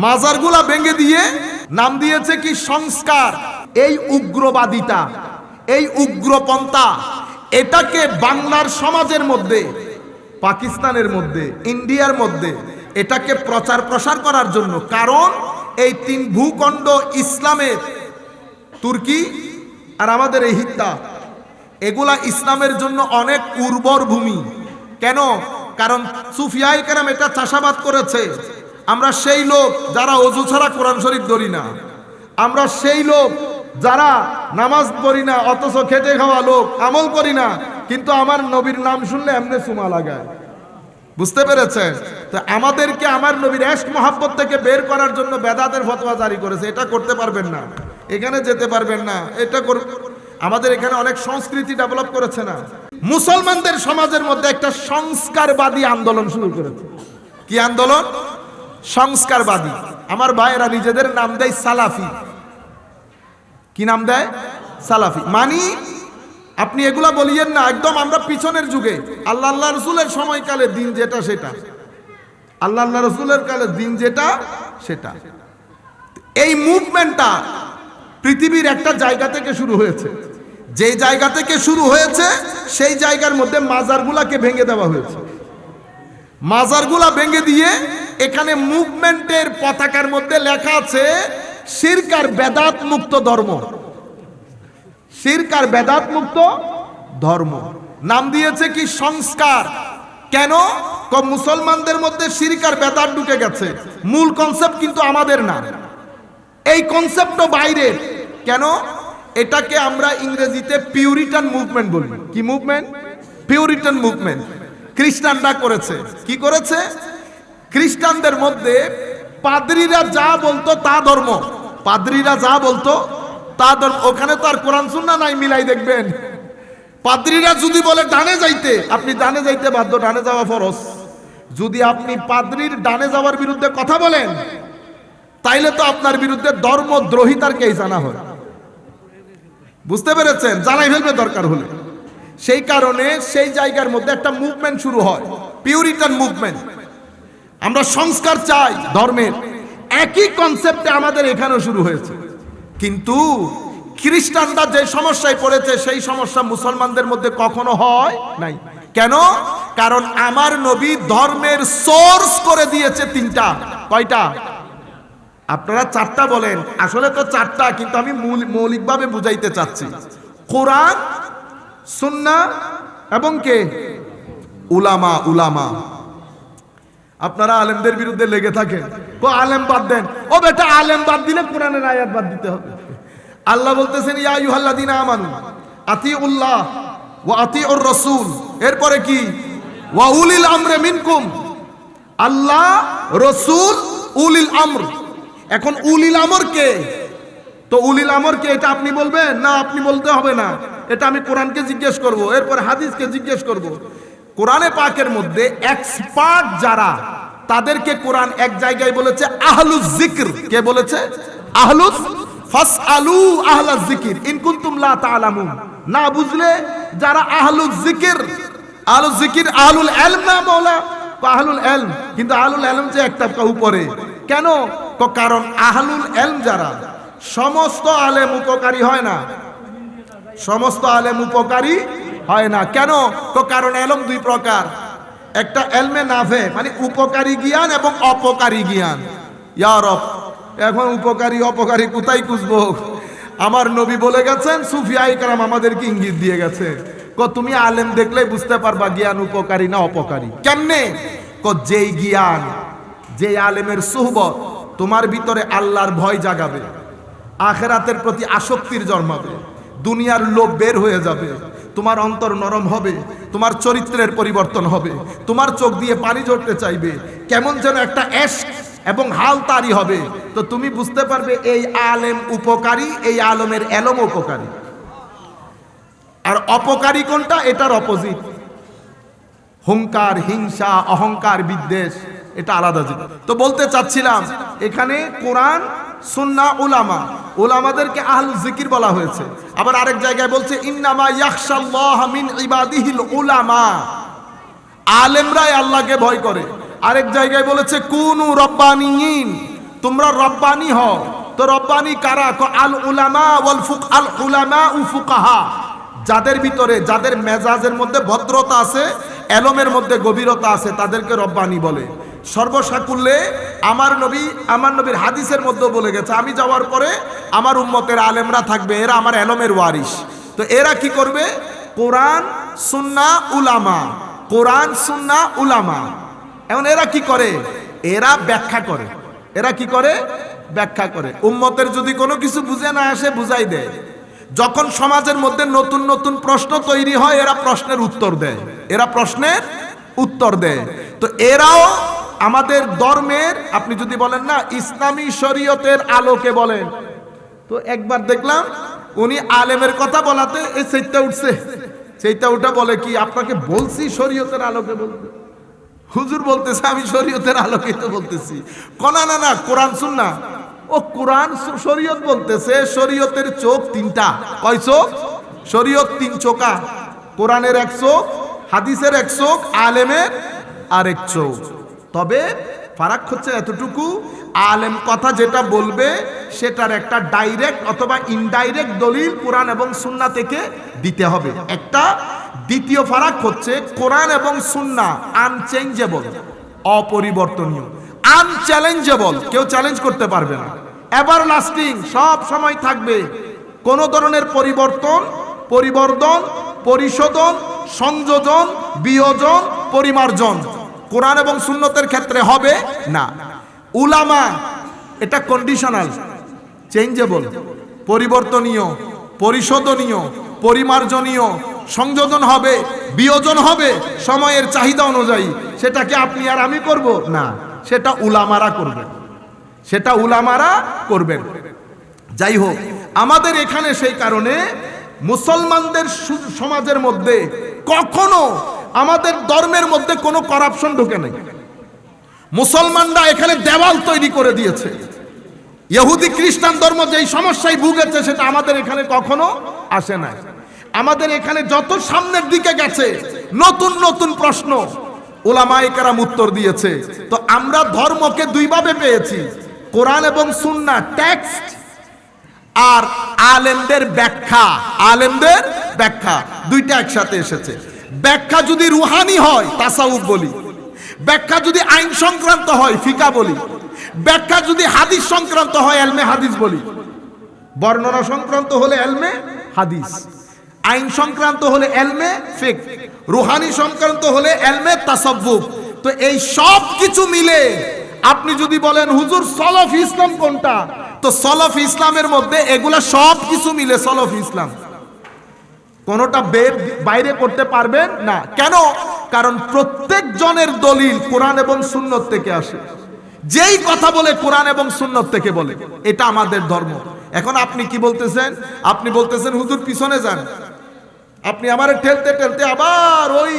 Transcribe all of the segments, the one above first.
মাজারগুলা ভেঙে দিয়ে নাম দিয়েছে কি সংস্কার। এই উগ্রবাদিতা, এই উগ্রপন্থা, এটাকে বাংলার সমাজের মধ্যে, পাকিস্তানের মধ্যে, ইন্ডিয়ার মধ্যে এটাকে প্রচার প্রসার করার জন্য। কারণ এই তিন ভূখণ্ড ইসলামের, তুর্কি আর আমাদের এই হিত্তা, এগুলা ইসলামের জন্য অনেক উর্বর ভূমি। কেন? কারণ সুফিয়ায়ে কেরাম এটা চাষাবাদ করেছে। আমরা সেই লোক যারা ওযু ছাড়া কোরআন শরীফ ধরি না, আমরা সেই লোক যারা নামাজ পড়ি না, অথচ খেটে খাওয়া লোক, আমল করি না, কিন্তু আমার নবীর নাম শুনলে এমনি সুমা লাগায়। বুঝতে পেরেছেন? তো আমাদেরকে আমার নবীর ইশক মহব্বত থেকে বের করার জন্য বেদাতের ফতোয়া জারি করেছে। এটা করতে পারবেন না, এখানে যেতে পারবেন না, এটা আমাদের এখানে অনেক সংস্কৃতি ডেভেলপ করেছে না। মুসলমানদের সমাজের মধ্যে একটা সংস্কারবাদী আন্দোলন শুরু করেছে। কি আন্দোলন? সংস্কারবাদী। আমার ভাইয়েরা নিজেদের নাম দেয় সালাফি। কি নাম দেয়? সালাফি। মানি আপনি এগুলা বলিয়েন না, একদম আমরা পিছনের যুগে আল্লাহ আল্লাহ রসুলের সময়কালে দিন যেটা সেটা, আল্লাহ আল্লাহ রসুলের কালে দিন যেটা সেটা। এই মুভমেন্টটা পৃথিবীর একটা জায়গা থেকে শুরু হয়েছে। যে জায়গা থেকে শুরু হয়েছে সেই জায়গার মধ্যে মাজারগুলাকে ভেঙে দেওয়া হয়েছে। মাজারগুলা ভেঙে দিয়ে এখানে মুভমেন্টের পতাকার মধ্যে লেখা আছে শিরক আর বেদাত মুক্ত ধর্ম। শিরক আর বেদাত মুক্ত ধর্ম নাম দিয়েছে কি? সংস্কার। কেন? মুসলমানদের মধ্যে শিরক আর বেদাত ঢুকে গেছে, মূল কনসেপ্ট কিন্তু আমাদের না। এই কনসেপ্টও বাইরের। কেন? এটাকে আমরা ইংরেজিতে পিউরিটান মুভমেন্ট বলি। কি মুভমেন্ট? Puritan movement. খ্রিস্টানরা করেছে। কি করেছে? খ্রিস্টানদের মধ্যে পাদ্রীরা যা বলতো তা ধর্ম, পাদ্রীরা যা বলতো তা ধর্ম। ওখানে তো আর কোরআন সুন্নাহ নাই, মিলাই দেখবেন। পাদ্রীরা যদি বলে ডানে যাইতে, আপনি ডানে যাইতে বাধ্য, ডানে যাওয়া ফরজ। যদি আপনি পাদ্রীর ডানে যাওয়ার বিরুদ্ধে কথা বলেন, তাইলে তো আপনার বিরুদ্ধে ধর্মদ্রোহিতার কেস আনা হয়। বুঝতে পেরেছেন? জানাই ফেলবে দরকার হলে। সেই কারণে সেই জায়গার মধ্যে একটা মুভমেন্ট শুরু হয়, পিউরিটান মুভমেন্ট। আমরা সংস্কার চাই ধর্মের। একই কনসেপ্টে আমাদের এখানেও শুরু হয়েছে। কিন্তু খ্রিস্টানরা যে সমস্যায় পড়েছে সেই সমস্যা মুসলমানদের মধ্যে কখনো হয় নাই। কেন? কারণ আমার নবী ধর্মের সোর্স করে দিয়েছে তিনটা। কয়টা? আপনারা চারটা বলেন, আসলে তো চারটা, কিন্তু আমি মৌলিকভাবে বুঝাইতে চাচ্ছি। কোরআন, সুন্নাহ এবং কে? উলামা। উলামা। আপনারা আলেমদের বিরুদ্ধে লেগে থাকেন, ও আলেম বাদ দেন। ও বেটা, আলেম বাদ দিলে কোরআনের আয়াত বাদ দিতে হবে। আল্লাহ বলতেছেন ইয়া আইয়ুহাল্লাযীনা আমানু আতিউল্লাহ ওয়া আতিউর রাসূল। এরপরে কি? ওয়া উলিল আমরি মিনকুম। আল্লাহ, রাসূল, উলিল আমর। এখন উলিল আমর কে? তো উলিল আমর কে এটা আপনি বলবেন না? আপনি বলতে হবে না, এটা আমি কোরআনকে জিজ্ঞেস করব, এরপর হাদিসকে জিজ্ঞেস করব। কোরআনে পাকের মধ্যে এক্সপার্ট যারা, তাদেরকে কোরআন এক জায়গায় বলেছে আহলুজ যিকর। কে বলেছে? আহলুজ। ফাসআলু আহলাজ যিকর ইন কুনতুম লা তা'লামুন। না বুঝলে যারা আহলুজ যিকর, আহলুজ যিকর আহলুল ইলম না মাওলা, আহলুল ইলম। কিন্তু আহলুল ইলম যে একটা উপরে। কেন? তো কারণ আহলুল ইলম যারা, সমস্ত আলেম উপকারী হয় না। সমস্ত আলেম উপকারী হয় না। কেন? তো কারণ ইলম দুই প্রকার। একটা ইলমে নাফে, মানে উপকারী জ্ঞান, এবং অপকারী জ্ঞান। ইয়া রব, এখন উপকারী অপকারী কোথায় খুঁজবো? আমার নবী বলে গেছেন, সুফিয়ায়ে কেরাম আমাদেরকে ইঙ্গিত দিয়ে গেছে, তুমি আলেম দেখলেই বুঝতে পারবা জ্ঞান উপকারী না অপকারী। কেমনে? যেই জ্ঞান, যে আলেমের সুহবত তোমার ভিতরে আল্লাহর ভয় জাগাবে, আখিরাতের প্রতি আসক্তির জন্মাবে, দুনিয়ার লোভ বের হয়ে যাবে, তোমার অন্তর নরম হবে, তোমার চরিত্রের পরিবর্তন হবে, তোমার চোখ দিয়ে পানি ঝরতে চাইবে, কেমন যেন একটা ইশক এবং হাল তারি হবে। তো তুমি বুঝতে পারবে এই আলেম উপকারী, এই আলেমের ইলম উপকারী। আর অপকারী কোনটা? এটার অপোজিট। হুঙ্কার, হিংসা, অহংকার, বিদ্বেষ, এটা আলাদা জিনিস। তো বলতে চাচ্ছিলাম, এখানে কোরআন, সুন্নাহ, উলামা, উলামাদেরকে আহলুজ যিকির বলা হয়েছে। আবার আরেক জায়গায় বলছে ইন্নামা ইয়াখশাল্লাহ মিন ইবাদিহিল উলামা। আলেমরাই আল্লাহকে ভয় করে। আরেক জায়গায় বলেছে কুনু রব্বানিয়িন, তোমরা রব্বানি হও। তো রব্বানি কারা? আল উলামা ওয়াল আল উলামা ও ফুকাহা, যাদের ভিতরে, যাদের মেজাজের মধ্যে ভদ্রতা আছে, এলমের মধ্যে গভীরতা আছে, তাদেরকে রব্বানি বলে। সর্বসাকুল্যে আমার নবীর হাদিসের মধ্যে বলে গেছে, আমি যাওয়ার পরে আমার উম্মতের আলেমরা থাকবে, এরা আমার এলমের ওয়ারিস। তো এরা কি করবে? কোরআন সুন্নাহ উলামা, কোরআন সুন্নাহ উলামা। এখন এরা কি করে? এরা ব্যাখ্যা করে। এরা কি করে? ব্যাখ্যা করে। উম্মতের যদি কোনো কিছু বুঝে না আসে, বুঝাই দেয়। যখন সমাজের মধ্যে নতুন নতুন প্রশ্ন তৈরি হয়, এরা প্রশ্নের উত্তর দেয়। এরা প্রশ্নের উত্তর দেয়। তো এরাও আমাদের ধর্মের, আপনি যদি বলেন না ইসলামী শরীয়তের আলোকে বলেন, তো একবার দেখলাম উনি আলেমের কথা বলাতে এই সেইটা উঠছে, সেইটা উঠা বলে কি, আপনাকে বলছি শরীয়তের আলোকে বলতে। হুজুর বলতেছে আমি শরীয়তের আলোকে তো বলতেছি। না না না, কোরআন সুন্নাহ। ও কোরআন শরীয়ত বলতেছে, শরীয়তের চোখ তিনটা। কয় চোখ? শরীয়ত তিন চোখা। কোরআনের এক চোখ, হাদিসের এক চোখ, আলেমের আরেক চোখ। তবে ফারাক হচ্ছে এতটুকু, আলেম কথা যেটা বলবে সেটার একটা ডাইরেক্ট অথবা ইনডাইরেক্ট দলিল কোরআন এবং সুন্নাহ থেকে দিতে হবে, একটা। দ্বিতীয় ফারাক হচ্ছে কোরআন এবং সুন্নাহ আনচেঞ্জেবল, অপরিবর্তনীয়, আনচ্যালেঞ্জেবল, কেউ চ্যালেঞ্জ করতে পারবে না, এভার লাস্টিং, সব সময় থাকবে। কোন ধরনের পরিবর্তন, পরিবর্ধন, পরিশোধন, সংযোজন, বিয়োজন, পরিমার্জন কোরআন এবং সুন্নতের ক্ষেত্রে হবে না। উলামা এটা কন্ডিশনাল, চেঞ্জেবল, পরিবর্তনীয়, পরিশোধনীয়, পরিমার্জনীয়, সংযোজন হবে, বিয়োজন হবে সময়ের চাহিদা অনুযায়ী। সেটাকে আপনি আর আমি করব না, সেটা উলামারা করবেন, সেটা উলামারা করবেন। যাই হোক, আমাদের এখানে সেই কারণে মুসলমানদের সমাজের মধ্যে কখনো আমাদের ধর্মের মধ্যে কোনো করাপশন ঢুকে নেই। মুসলমানরা এখানে দেওয়াল তৈরি করে দিয়েছে। ইহুদি খ্রিস্টান ধর্ম যেই সমস্যায় ভুগেছে সেটা আমাদের এখানে কখনো আসে না। আমাদের এখানে যত সামনের দিকে গেছে নতুন নতুন প্রশ্ন উলামায়ে কেরাম উত্তর দিয়েছে। তো আমরা ধর্মকে দুই ভাবে পেয়েছি, কোরআন এবং সুন্নাহ টেক্সট, আর আলেমদের ব্যাখ্যা। আলেমদের ব্যাখ্যা দুইটা একসাথে এসেছে। ব্যাখ্যা যদি রুহানি হয় তাসাউফ বলি, ব্যাখ্যা যদি আইন সংক্রান্ত হয় ফিকা বলি, ব্যাখ্যা যদি হাদিস সংক্রান্ত হয় এলমে হাদিস বলি। বর্ণনা সংক্রান্ত হলে এলমে হাদিস, আইন সংক্রান্ত হলে এলমে ফিকহ, রুহানি সংক্রান্ত হলে এলমে তাসাব্বুফ। তো এই সব কিছু মিলে আপনি যদি বলেন হুজুর সলফ ইসলাম কোনটা, তো সলফ ইসলামের মধ্যে এগুলা সব কিছু মিলে সলফ ইসলাম, কোনটা বাইরে করতে পারবেন না। কেন? কারণ প্রত্যেক জনের দলিল কোরআন এবং সুন্নত থেকে আসে। যেই কথা বলে কোরআন এবং সুন্নত থেকে বলে, এটা আমাদের ধর্ম। এখন আপনি কি বলতেছেন? আপনি বলতেছেন হুজুর পিছনে যান, আপনি আমারে ঠেলতে ঠেলতে আবার ওই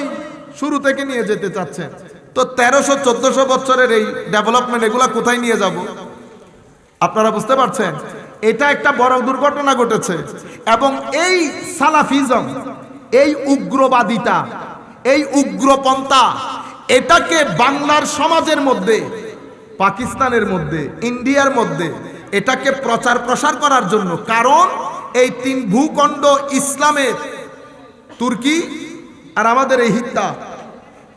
শুরু থেকে নিয়ে যেতে চাচ্ছেন। তো 1300-1400 বছরের এই ডেভেলপমেন্ট, এগুলা কোথায় নিয়ে যাব? আপনারা বুঝতে পারছেন? এটা একটা বড় দুর্ঘটনা ঘটেছে। এবং এই সালাফিজম, এই উগ্রবাদিতা, এই উগ্রপন্থা, এটাকে বাংলার সমাজের মধ্যে, পাকিস্তানের মধ্যে, ইন্ডিয়ার মধ্যে এটাকে প্রচার প্রসার করার জন্য, কারণ এই তিন ভূখণ্ড ইসলামের, তুর্কি আর আমাদের এই হিত্তা,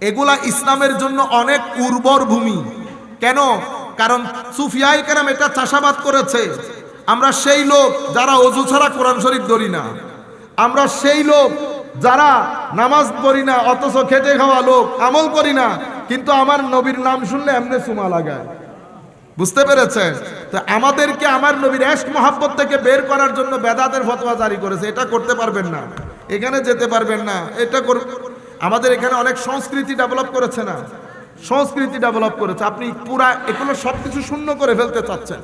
এগুলা ইসলামের জন্য অনেক উর্বর ভূমি। কেন? কারণ সুফিয়ায়ে কেরাম এটা চাষাবাদ করেছে। আমরা সেই লোক যারা ওযু ছাড়া কোরআন শরীফ ধরি না, আমরা সেই লোক যারা নামাজ পড়ি না অথচ খেটে খাওয়া লোক, আমল করি না, কিন্তু আমার নবীর নাম শুনলে এমনি চুমা লাগায়। বুঝতে পেরেছেন? তো আমাদেরকে আমার নবীর ইশক মহব্বত থেকে বের করার জন্য বেদাতের ফতোয়া জারি করেছে। এটা করতে পারবেন না, এখানে যেতে পারবেন না, এটা আমাদের এখানে অনেক সংস্কৃতি ডেভেলপ করেছে না, সংস্কৃতি ডেভেলপ করেছে। আপনি পুরা এগুলো সবকিছু শূন্য করে ফেলতে চাচ্ছেন।